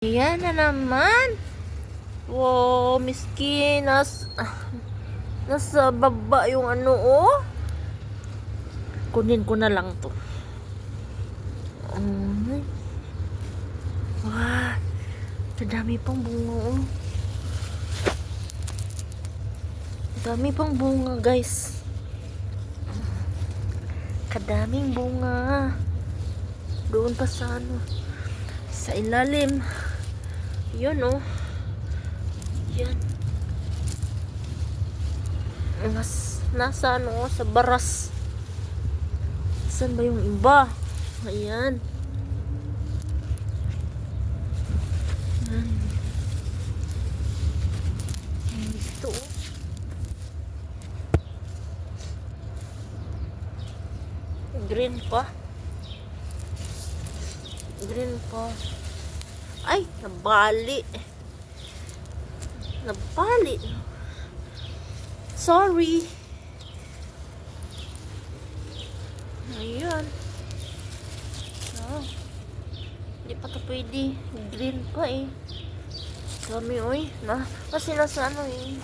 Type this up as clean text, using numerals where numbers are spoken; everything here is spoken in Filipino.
Yan na naman. Wow, miskin. Nasa baba yung ano, oh. Kunin ko na lang to. Wow. Dami pang bunga, oh. Dami pang bunga, guys. Kadaming bunga. Doon pa sa ano. Sa ilalim. Yun, oh. Yan. Nasa ano, sa baras. Saan ba yung iba? Ayan. Ito, oh. Green pa. Green pa. Ay, nabali. Nabali. Sorry. Ayan. Hindi pa to pwede. Green pa eh. Dami, oy. Kasi nasa ano eh.